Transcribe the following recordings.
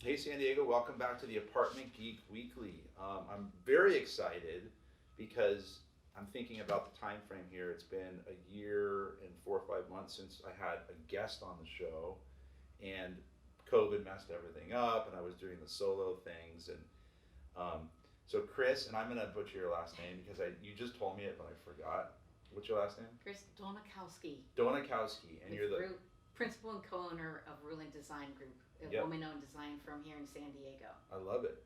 Hey San Diego, welcome back to the Apartment Geek Weekly. I'm very excited because I'm thinking about the time frame here. It's been a year and 4 or 5 months since I had a guest on the show, and COVID messed everything up, and I was doing the solo things, and so Chris, and I'm gonna butcher your last name because you just told me it, but I forgot. What's your last name? Chris Dulnikowski, Dulnikowski, and you're the principal and co-owner of Ruland Design Group, a Yep. woman-owned design firm here in San Diego. I love it.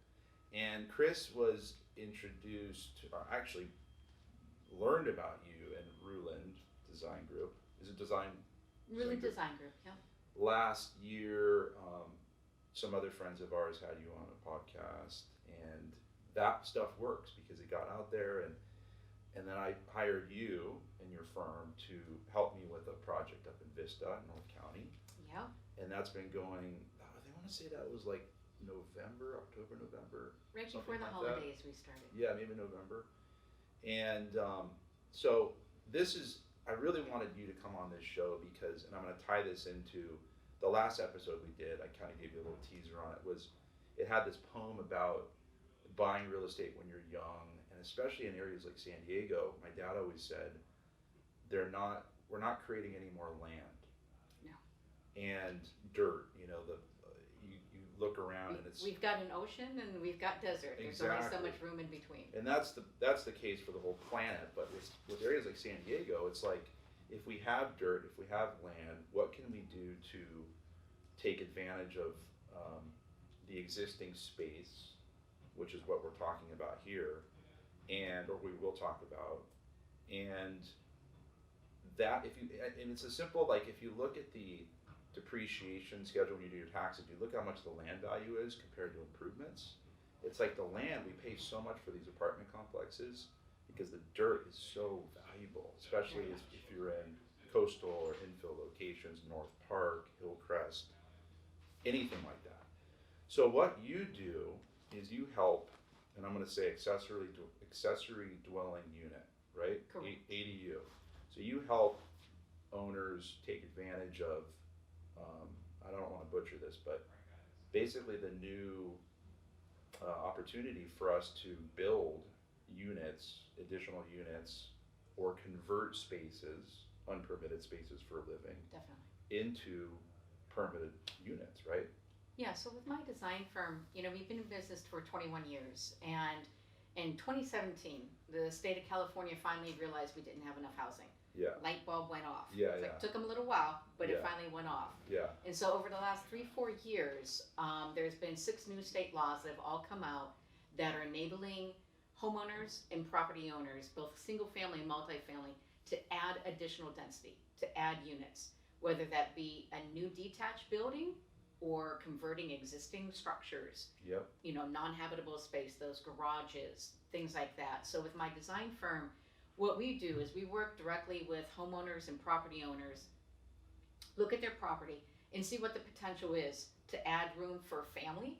And Chris was introduced, or actually learned about you and Ruland Design Group. Is it Design? Ruland Design Group, yeah. Last year, some other friends of ours had you on a podcast, and that stuff works because it got out there, and then I hired you and your firm to help me with a project up in Vista, North County, Yeah. and that's been going. I want to say that was like October, November. Right something before the like holidays we started. Yeah, maybe November. And so this is, I really wanted you to come on this show because, and I'm going to tie this into the last episode we did. I kind of gave you a little teaser on it. It had this poem about buying real estate when you're young, and especially in areas like San Diego. My dad always said, we're not creating any more land. No. And dirt. You look around and it's. We've got an ocean and we've got desert. There's only so much room in between. And that's the case for the whole planet. But with areas like San Diego, it's like, if we have dirt, if we have land, what can we do to take advantage of the existing space, which is what we're talking about here, or we will talk about, and that and it's a simple, like, if you look at the depreciation schedule when you do your taxes, you look how much the land value is compared to improvements. It's like the land, we pay so much for these apartment complexes because the dirt is so valuable, especially if you're in coastal or infill locations, North Park, Hillcrest, anything like that. So what you do is you help, and I'm going to say accessory dwelling unit, right? Correct. ADU. So you help owners take advantage of, I don't want to butcher this, but basically the new opportunity for us to build additional units, or convert spaces, unpermitted spaces for living, Definitely. into permitted units, right? Yeah, so with my design firm, we've been in business for 21 years, and in 2017, the state of California finally realized we didn't have enough housing. Yeah. Light bulb went off. Yeah, It's yeah. like, took them a little while, but it Yeah. finally went off. Yeah. And so over the last 3-4 years, there's been 6 new state laws that have all come out that are enabling homeowners and property owners, both single family and multifamily, to add additional density, to add units, whether that be a new detached building or converting existing structures, Yep. non-habitable space, those garages, things like that. So with my design firm, what we do is we work directly with homeowners and property owners, look at their property and see what the potential is to add room for family.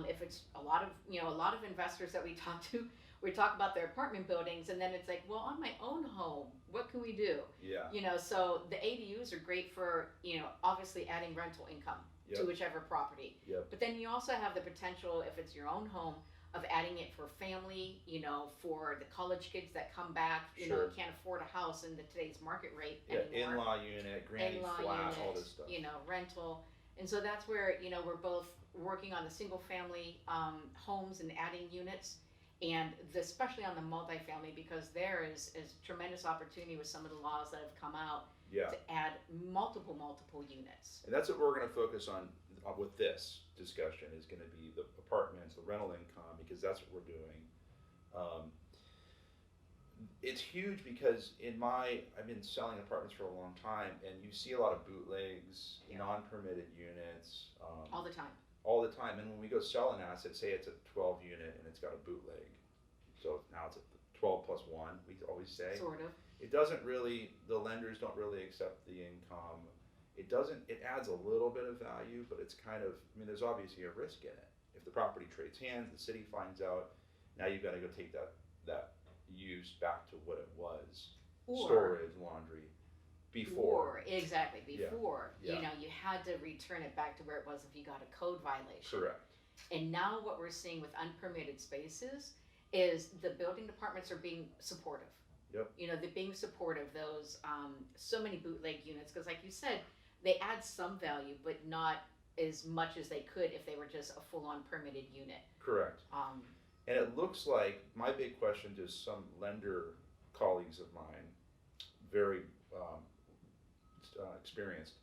If it's a lot of investors that we talk about their apartment buildings, and then it's like, well, on my own home, what can we do? Yeah. So the ADUs are great for, obviously adding rental income to Yep. whichever property. Yep. But then you also have the potential, if it's your own home, of adding it for family, for the college kids that come back, Sure. can't afford a house in today's market rate Yeah. anymore. In-law unit, granny In-law flat, unit, all this stuff. rental. And so that's where, we're both working on the single family homes and adding units, and especially on the multifamily, because there is tremendous opportunity with some of the laws that have come out Yeah. to add multiple units. And that's what we're going to focus on with this discussion, is going to be the apartments, the rental income, because that's what we're doing. It's huge because I've been selling apartments for a long time, and you see a lot of bootlegs, Yeah. non-permitted units. All the time. All the time. And when we go sell an asset, say it's a 12 unit and it's got a bootleg, so now it's a 12 plus 1, we always say. Sort of. It doesn't really, the lenders don't really accept the income. It adds a little bit of value, but it's kind of, there's obviously a risk in it. If the property trades hands, the city finds out, now you've got to go take that use back to what it was. Or- Storage, laundry. before. Exactly, Yeah. before, Yeah. you know, you had to return it back to where it was if you got a code violation. Correct. And now what we're seeing with unpermitted spaces is the building departments are being supportive. Yep. You know, they're being supportive. Those so many bootleg units, because like you said, they add some value, but not as much as they could if they were just a full-on permitted unit. Correct. And it looks like, my big question to some lender colleagues of mine, very experienced,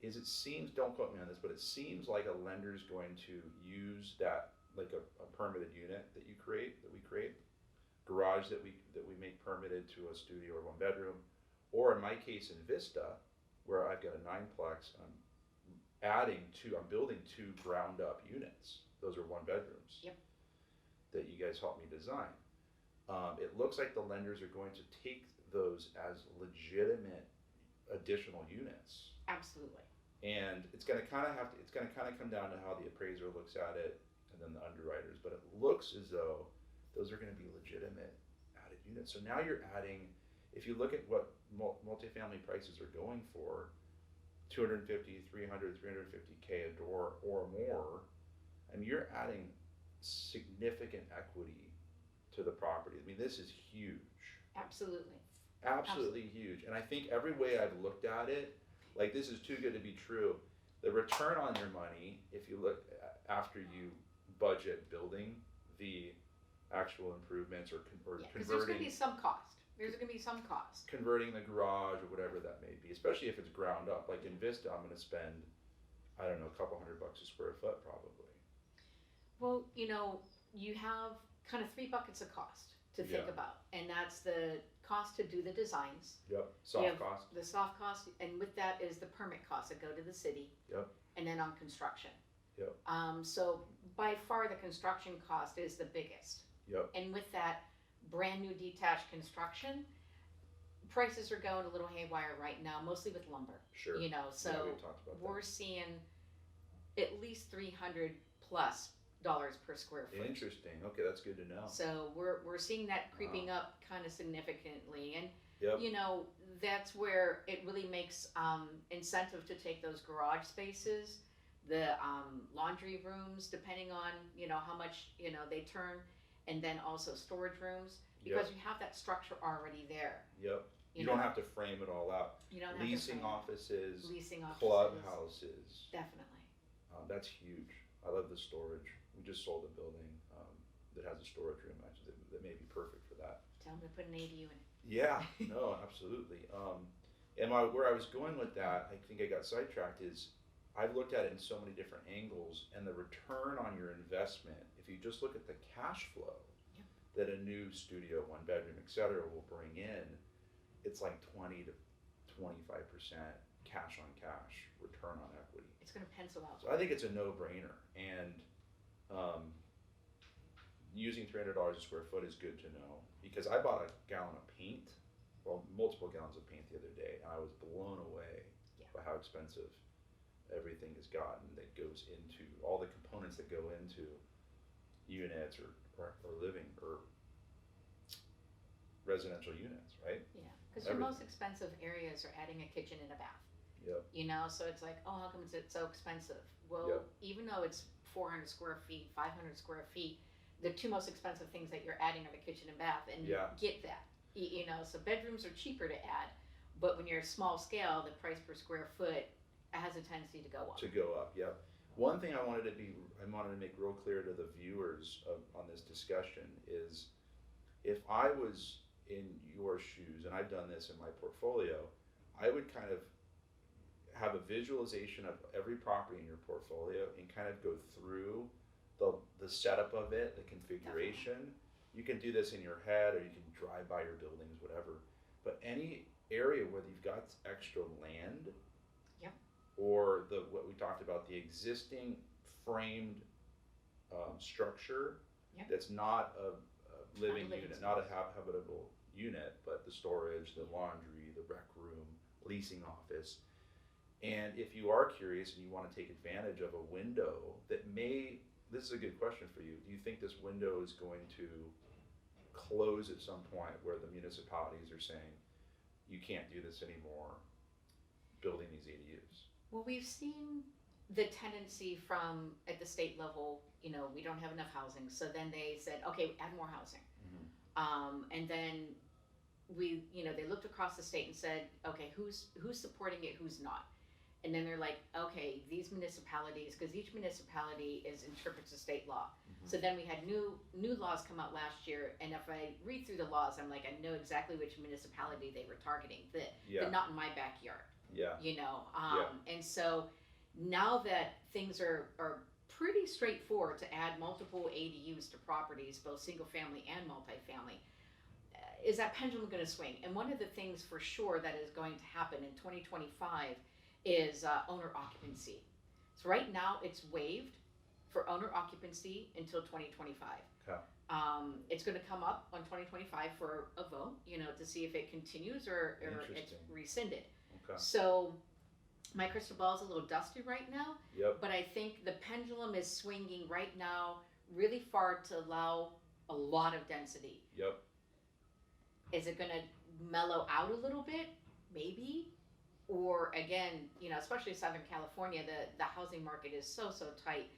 is it seems, don't quote me on this, but it seems like a lender's going to use that, like a permitted unit that we create, garage that we make permitted to a studio or 1 bedroom, or in my case in Vista, where I've got a 9-plex, I'm building 2 ground up units. Those are 1 bedrooms. Yep. That you guys helped me design. It looks like the lenders are going to take those as legitimate additional units. Absolutely. And it's going to kind of come down to how the appraiser looks at it, and then the underwriters. But it looks as though those are going to be legitimate added units. So now you're adding, if you look at what multifamily prices are going for, 250, 300, 350K a door or more, and you're adding significant equity to the property. I mean, this is huge. Absolutely. Absolutely huge. And I think every way I've looked at it, like, this is too good to be true. The return on your money, if you look after you budget building the actual improvements or Because there's converting, going to be some cost. There's going to be some cost. converting the garage or whatever that may be, especially if it's ground up. Like in Vista, I'm going to spend, I don't know, a couple $100 a square foot probably. Well, you know, you have kind of 3 buckets of cost to think about, and that's the cost to do the designs. Yep. You have Soft cost. The soft cost, and with that is the permit costs that go to the city. Yep. And then on construction. Yep. So by far the construction cost is the biggest. Yep. And with that brand new detached construction, prices are going a little haywire right now, mostly with lumber. Sure. You know, so Yeah, we've talked about we're that. seeing at least $300 plus per square foot. Interesting. Okay, that's good to know. So we're seeing that creeping up kind of significantly, and Yep. you know, that's where it really makes incentive to take those garage spaces, the laundry rooms, depending on, you know, how much, you know, they turn, and then also storage rooms, because you have that structure already there. Yep. You know? don't have to frame it all out. You don't have Leasing to frame it. offices, Leasing offices, clubhouses. definitely. That's huge. I love the storage. We just sold a building that has a storage room actually that may be perfect for that. Tell them to put an ADU in it. Yeah, no, absolutely. And where I was going with that, I think I got sidetracked, is I've looked at it in so many different angles, and the return on your investment, if you just look at the cash flow that a new studio, 1 bedroom, et cetera, will bring in, it's like 20 to 25% cash on cash return on equity. It's going to pencil out. So I think it's a no-brainer, and using $300 a square foot is good to know, because I bought a gallon of paint, well, multiple gallons of paint the other day, and I was blown away by how expensive everything has gotten that goes into all the components that go into units or living or residential units, right? Yeah, because your most expensive areas are adding a kitchen and a bath. Yep. You know, so it's like, oh, how come it's so expensive? Well, even though it's 400 square feet, 500 square feet, the 2 most expensive things that you're adding are the kitchen and bath, and get that. You know, so bedrooms are cheaper to add, but when you're small scale, the price per square foot has a tendency to go up. Yep. One thing I wanted to make real clear to the viewers on this discussion is, if I was in your shoes, and I've done this in my portfolio, I would kind of have a visualization of every property in your portfolio and kind of go through the setup of it, the configuration. Definitely. You can do this in your head, or you can drive by your buildings, whatever. But any area where you've got extra land, or what we talked about, the existing framed structure that's not a living unit, not a habitable unit, but the storage, the laundry, the rec room, leasing office. And if you are curious and you want to take advantage of a window that this is a good question for you. Do you think this window is going to close at some point, where the municipalities are saying, you can't do this anymore, building these ADUs? Well, we've seen the tendency from at the state level, we don't have enough housing, so then they said, okay, add more housing. And then they looked across the state and said, okay, who's supporting it, who's not? And then they're like, okay, these municipalities, because each municipality interprets the state law. So then we had new laws come out last year, and if I read through the laws, I'm like, I know exactly which municipality they were targeting. The not in my backyard. Yeah. And so now that things are pretty straightforward to add multiple ADUs to properties, both single family and multifamily, is that pendulum going to swing? And one of the things for sure that is going to happen in 2025 is owner occupancy. So right now it's waived for owner occupancy until 2025. Okay. It's going to come up on 2025 for a vote, to see if it continues or it's rescinded. Okay. So my crystal ball is a little dusty right now. Yep. But I think the pendulum is swinging right now really far to allow a lot of density. Yep. Is it going to mellow out a little bit? Maybe. Or again, especially Southern California, the housing market is so tight.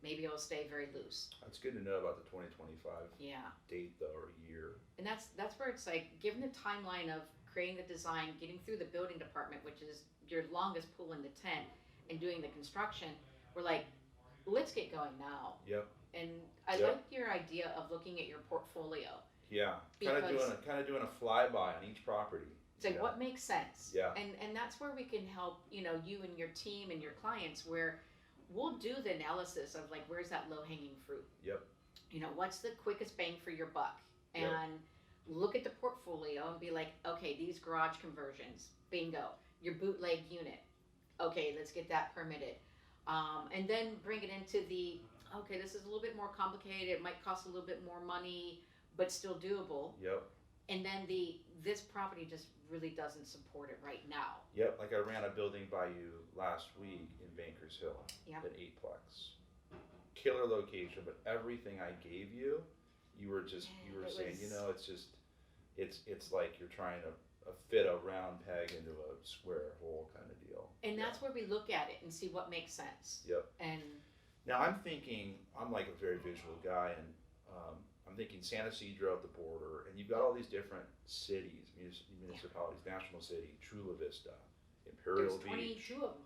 Maybe it'll stay very loose. That's good to know about the 2025 date, though, or year. And that's where it's like, given the timeline of creating the design, getting through the building department, which is your longest pull in the tent, and doing the construction, we're like, let's get going now. Yep. And I like your idea of looking at your portfolio. Yeah, kind of doing a flyby on each property. It's like, what makes sense? Yeah. And that's where we can help, you and your team and your clients, where we'll do the analysis of like, where's that low-hanging fruit? Yep. What's the quickest bang for your buck? And look at the portfolio and be like, okay, these garage conversions, bingo. Your bootleg unit, okay, let's get that permitted. And then bring it into okay, this is a little bit more complicated, it might cost a little bit more money, but still doable. Yep. And then this property just really doesn't support it right now. Yep, like I ran a building by you last week in Bankers Hill, an 8-plex. Killer location, but everything I gave you, you were saying, it's like you're trying to fit a round peg into a square hole kind of deal. And that's where we look at it and see what makes sense. Yep. And now I'm like a very visual guy, and I'm thinking San Ysidro at the border, and you've got all these different cities, municipalities, National City, Chula Vista, Imperial Beach. There's 22 of them.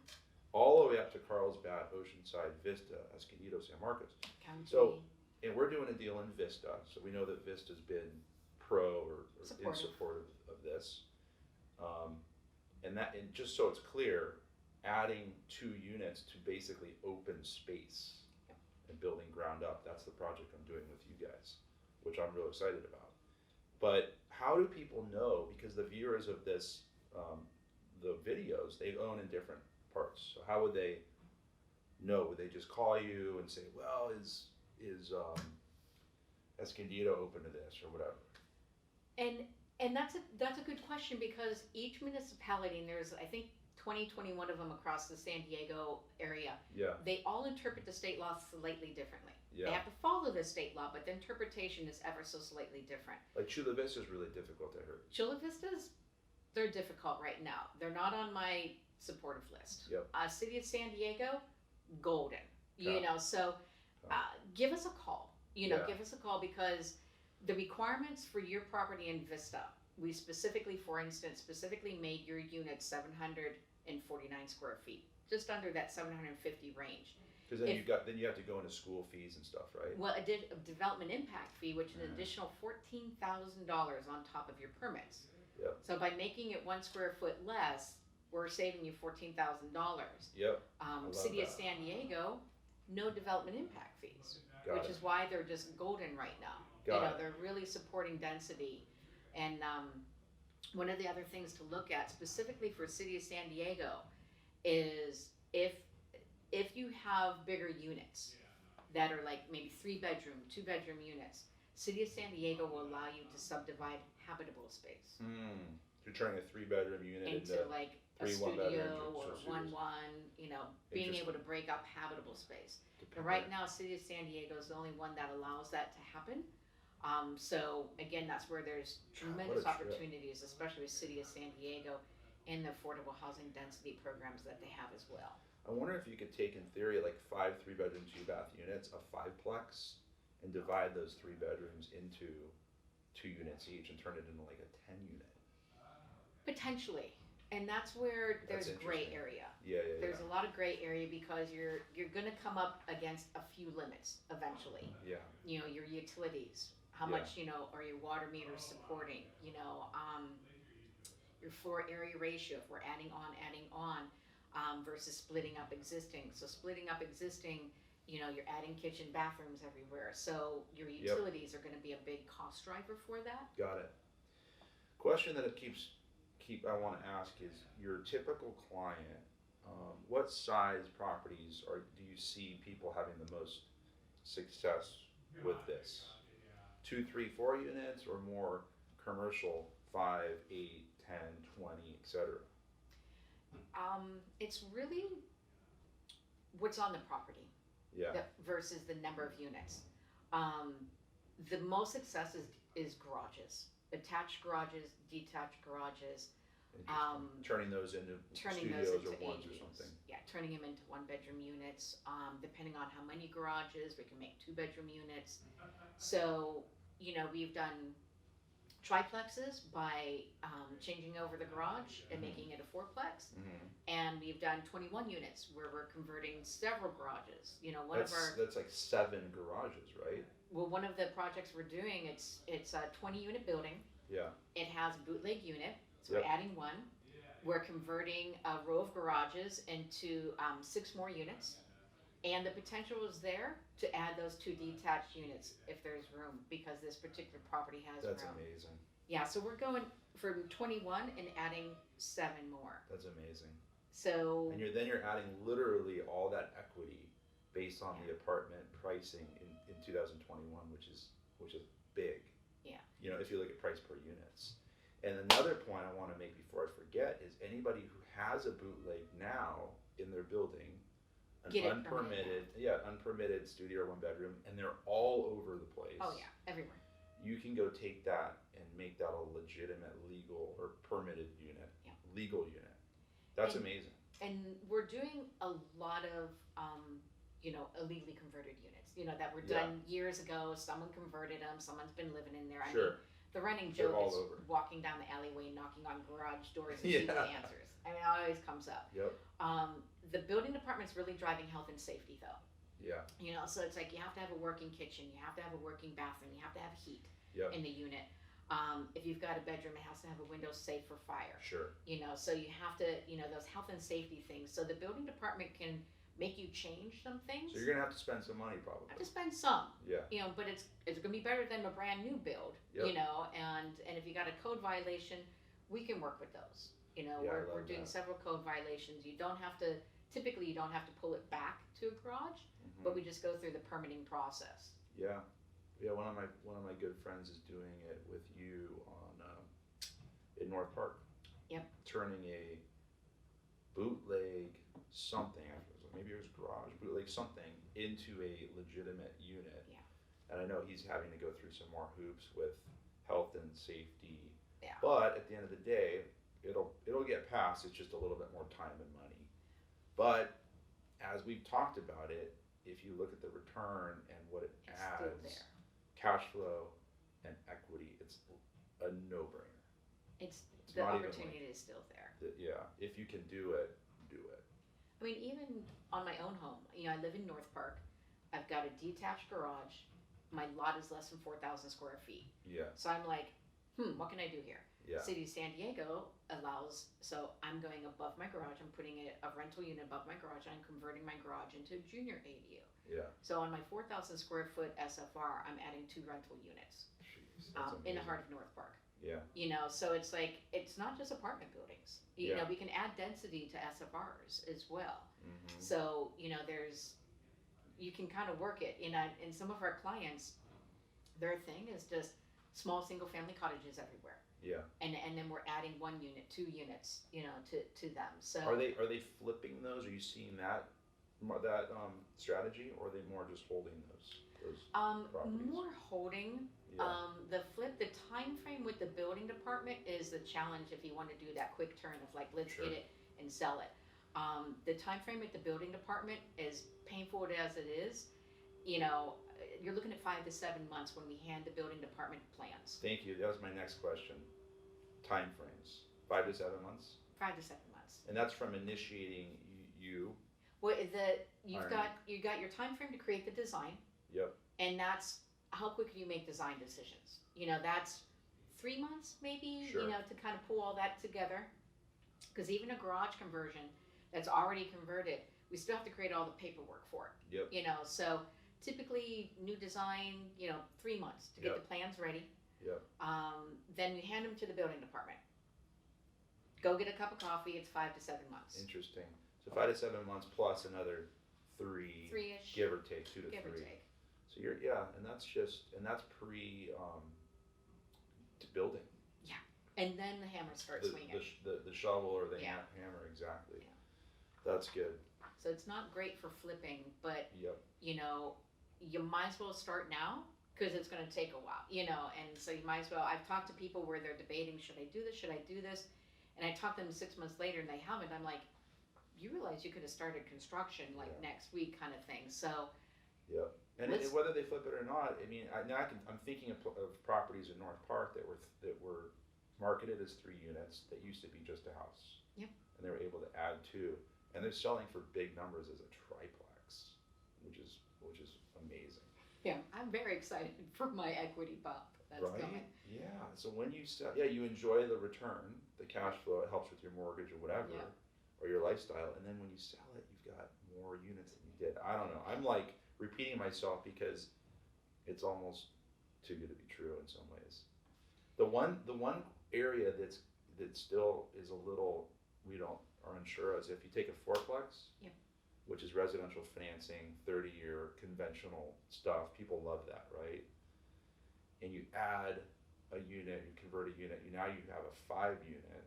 All the way up to Carlsbad, Oceanside, Vista, Escondido, San Marcos. County. So, and we're doing a deal in Vista, so we know that Vista's been pro or in support of this. And just so it's clear, adding 2 units to basically open space and building ground up, that's the project I'm doing with you guys, which I'm real excited about. But how do people know, because the viewers of this, the videos, they own in different parts, so how would they know? Would they just call you and say, well, is Escondido open to this or whatever? And that's a good question, because each municipality, and there's I think 21 of them across the San Diego area, they all interpret the state law slightly differently. They have to follow the state law, but the interpretation is ever so slightly different. Like Chula Vista is really difficult, I heard. Chula Vista's, they're difficult right now. They're not on my supportive list. Yep. City of San Diego, golden. So give us a call. Give us a call, because the requirements for your property in Vista, we specifically made your unit 749 square feet, just under that 750 range. Because then you have to go into school fees and stuff, right? Well, a development impact fee, which is an additional $14,000 on top of your permits. Yep. So by making it 1 square foot less, we're saving you $14,000. Yep. City of San Diego, no development impact fees, which is why they're just golden right now. They're really supporting density. And one of the other things to look at specifically for City of San Diego is if you have bigger units that are like maybe 3-bedroom, 2-bedroom units, City of San Diego will allow you to subdivide habitable space. You're turning a 3-bedroom unit into like a studio or being able to break up habitable space. And right now, City of San Diego is the only one that allows that to happen. So again, that's where there's tremendous opportunities, especially with City of San Diego and the affordable housing density programs that they have as well. I wonder if you could take, in theory, like 5 3-bedroom, 2-bath units, a 5-plex, and divide those 3 bedrooms into 2 units each and turn it into like a 10-unit. Potentially. And that's where there's gray area. Yeah. There's a lot of gray area because you're going to come up against a few limits eventually. Yeah. You know, your utilities, how much, you know, are your water meters supporting, you know, your floor area ratio, if we're adding on, versus splitting up existing. So splitting up existing, you know, you're adding kitchen, bathrooms everywhere. So your utilities are going to be a big cost driver for that. Got it. Question that I want to ask is, your typical client, what size properties do you see people having the most success with this? 2, 3, 4 units, or more commercial 5, 8, 10, 20, etc.? It's really what's on the property. Yeah. Versus the number of units. The most success is garages, attached garages, detached garages. Turning those into studios or ones or something. Yeah, turning them into 1-bedroom units. Depending on how many garages, we can make 2-bedroom units. So, you know, we've done triplexes by changing over the garage and making it a 4-plex. And we've done 21 units where we're converting several garages. You know, that's like 7 garages, right? Well, one of the projects we're doing, it's a 20-unit building. Yeah. It has a bootleg unit, so we're adding one. We're converting a row of garages into 6 more units. And the potential is there to add those 2 detached units if there's room, because this particular property has room. That's amazing. Yeah, so we're going from 21 and adding 7 more. That's amazing. So. And you're adding literally all that equity based on the apartment pricing in 2021, which is big. Yeah. You know, if you look at price per units. And another point I want to make before I forget is, anybody who has a bootleg now in their building, an unpermitted studio or 1-bedroom, and they're all over the place. Oh yeah, everywhere. You can go take that and make that a legitimate legal or permitted unit, legal unit. That's amazing. And we're doing a lot of, you know, illegally converted units, you know, that were done years ago. Someone converted them, someone's been living in there. I mean, the running joke is walking down the alleyway, knocking on garage doors and seeking answers. I mean, it always comes up. Yep. The building department's really driving health and safety, though. Yeah. You know, so it's like you have to have a working kitchen, you have to have a working bathroom, you have to have heat in the unit. If you've got a bedroom, it has to have a window safe for fire. Sure. You know, so you have to, you know, those health and safety things. So the building department can make you change some things. So you're gonna have to spend some money, probably. I have to spend some. Yeah. You know, but it's gonna be better than a brand new build. You know, and if you got a code violation, we can work with those. You know, we're doing several code violations. Typically you don't have to pull it back to a garage, but we just go through the permitting process. Yeah. Yeah, one of my good friends is doing it with you in North Park. Yep. Turning a bootleg something, maybe it was garage, bootleg something, into a legitimate unit. Yeah. And I know he's having to go through some more hoops with health and safety. Yeah. But at the end of the day, it'll get passed. It's just a little bit more time and money. But as we've talked about it, if you look at the return and what it adds, cash flow and equity, it's a no-brainer. It's the opportunity is still there. Yeah, if you can do it, do it. I mean, even on my own home, you know, I live in North Park. I've got a detached garage. My lot is less than 4,000 square feet. Yeah. So I'm like, what can I do here? Yeah. City of San Diego allows, so I'm going above my garage. I'm putting a rental unit above my garage. I'm converting my garage into a junior ADU. Yeah. So on my 4,000 square foot SFR, I'm adding 2 rental units. Jeez, in the heart of North Park. Yeah. You know, so it's like, it's not just apartment buildings. You know, we can add density to SFRs as well. So, you know, you can kind of work it. You know, and some of our clients, their thing is just small single family cottages everywhere. Yeah. And then we're adding 1 unit, 2 units, you know, to them. So are they flipping those? Are you seeing that strategy, or are they more just holding those properties? More holding. Yeah. The flip, the time frame with the building department is the challenge if you want to do that quick turn of like, let's Sure. get it and sell it. The time frame with the building department, as painful as it is, you know, you're looking at 5 to 7 months when we hand the building department plans. Thank you. That was my next question. Time frames, 5 to 7 months, 5 to 7 months. and that's from initiating you. Well, you've Iron. got you got your time frame to create the design, Yep. and that's how quick can you make design decisions. You know, that's 3 months maybe. Sure. You know, to kind of pull all that together, because even a garage conversion that's already converted, we still have to create all the paperwork for it. Yep. You know, so typically new design, you know, 3 months to get Yep. the plans ready. Yep. Then you hand them to the building department. Go get a cup of coffee. It's 5 to 7 months. Interesting. So 5 to 7 months plus another three, 3-ish. give or take, 2 to Give 3. or take. So and that's pre to building. And then the hammer starts swinging. The shovel or the Yeah. hammer, exactly. Yeah. That's good. So it's not great for flipping, but Yep. you know, you might as well start now because it's going to take a while, you know, and so you might as well. I've talked to people where they're debating, should I do this? Should I do this? And I talk to them 6 months later and they haven't. I'm like, you realize you could have started construction like Yeah. next week kind of thing. So Yep. And Let's- whether they flip it or not, I mean, I'm thinking of properties in North Park that were marketed as 3 units that used to be just a house. Yep. And they were able to add 2, and they're selling for big numbers as a triplex, which is amazing. yeah, I'm very excited for my equity bump that's Right? coming. Yeah. So when you sell, you enjoy the return, the cash flow. It helps with your mortgage or whatever, Yeah. or your lifestyle. And then when you sell it, you've got more units than you did. I don't know. I'm like repeating myself because it's almost too good to be true in some ways. The one area that still is a little we are unsure is if you take a fourplex. Yep. Which is residential financing, 30-year conventional stuff. People love that, right? And you add a unit, you convert a unit, now you have a 5-unit.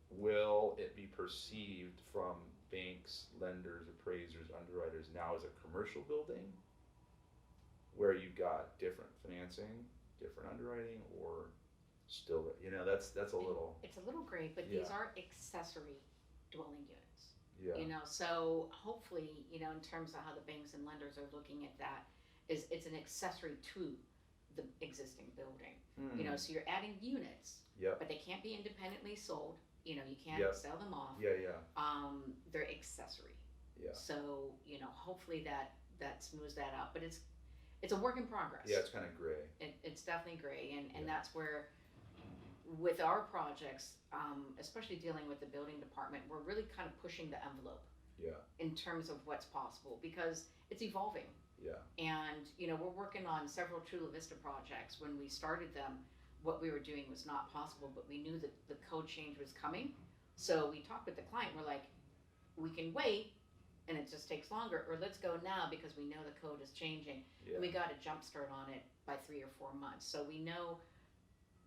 Will it be perceived from banks, lenders, appraisers, underwriters now as a commercial building where you've got different financing, different underwriting, or still, that's a little, It's a little gray, but these are accessory dwelling units. yeah, You know, so hopefully, you know, in terms of how the banks and lenders are looking at that, is it's an accessory to the existing building. You know, so you're adding units, Yep. but they can't be independently sold. You know, you can't Yep. sell them off. Yeah. They're accessory. Yeah. So, you know, hopefully that smooths that out. But it's a work in progress. Yeah, it's kind of gray. It's definitely gray, and Yeah. that's where, with our projects, especially dealing with the building department, we're really kind of pushing the envelope Yeah. in terms of what's possible because it's evolving. Yeah. And, you know, we're working on several Chula Vista projects. When we started them, what we were doing was not possible, but we knew that the code change was coming. So we talked with the client. We're like, we can wait, and it just takes longer, or let's go now because we know the code is changing. Yeah. And we got a jump start on it by 3 or 4 months. So we know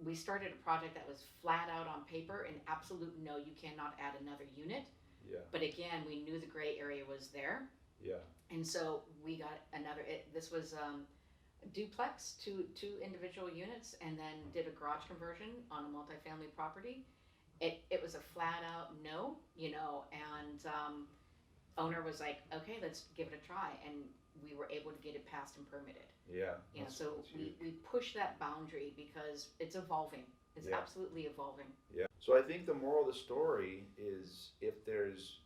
we started a project that was flat out on paper and absolute no, you cannot add another unit. Yeah. But again, we knew the gray area was there. Yeah. And so we got this was a duplex, two individual units, and then did a garage conversion on a multifamily property. It was a flat out no, you know, and owner was like, okay, let's give it a try, and we were able to get it passed and permitted. Yeah. You know, That's so huge. we push that boundary because it's evolving. It's Yeah. absolutely evolving. Yeah. So I think the moral of the story is if there's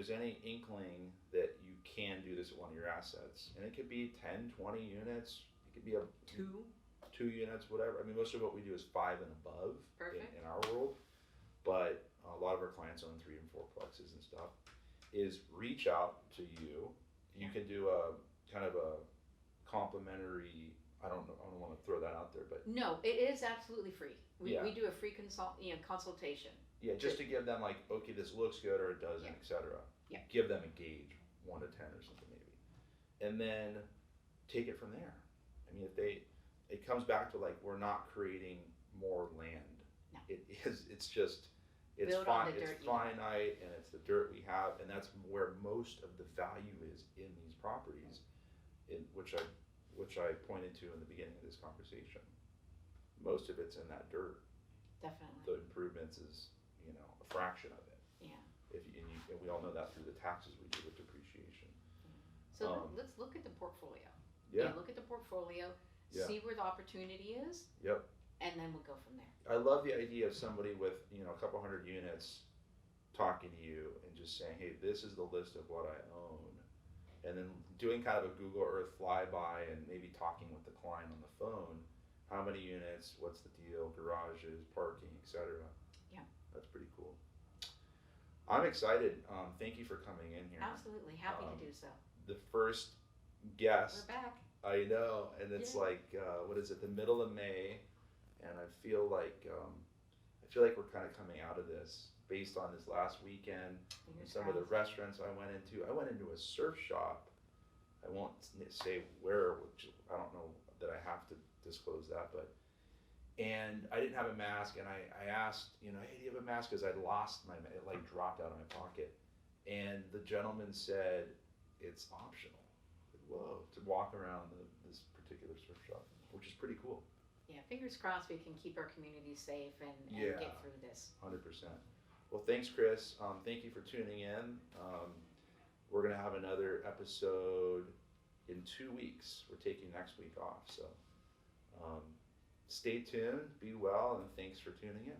any inkling that you can do this at one of your assets, and it could be 10, 20 units, it could be two units, whatever. I mean, most of what we do is 5 and above Perfect. in our world, but a lot of our clients own 3 and 4 plexes and stuff. Is reach out to you. You can do a kind of a complimentary. I don't want to throw that out there, but No, it is absolutely free. We Yeah. do a free consultation. yeah, just to give them like, okay, this looks good or it doesn't, Yeah. etc. Yeah. Give them a gauge, 1 to 10 or something maybe, and then take it from there. I mean, it comes back to like we're not creating more land. No. It's just it's Build on the it's dirt you have. finite, and it's the dirt we have, and that's where most of the value is in these properties, in which which I pointed to in the beginning of this conversation, most of it's in that dirt. Definitely. The improvements is, you know, a fraction of it. Yeah. And we all know that through the taxes we do with depreciation. So let's look at the portfolio. Yeah. Look at the portfolio, Yeah. see where the opportunity is. Yep. And then we'll go from there. I love the idea of somebody with, you know, a couple hundred units talking to you and just saying, hey, this is the list of what I own. And then doing kind of a Google Earth flyby and maybe talking with the client on the phone. How many units, what's the deal, garages, parking, etc. Yeah. That's pretty cool. I'm excited. Thank you for coming in here. Absolutely. Happy to do so. The first guest. We're back. I know. And it's Yeah. like, what is it, the middle of May. And I feel like we're kind of coming out of this based on this last weekend and some of the restaurants I went into. I went into a surf shop. I won't say where, which I don't know that I have to disclose that, and I didn't have a mask, and I asked, you know, hey, do you have a mask? Because I'd lost my, it like dropped out of my pocket, and the gentleman said it's optional. Whoa, to walk around this particular surf shop, which is pretty cool. Yeah, fingers crossed we can keep our community safe and get through this. 100%. Well, thanks, Chris. Thank you for tuning in. We're going to have another episode in 2 weeks. We're taking next week off. So stay tuned, be well, and thanks for tuning in.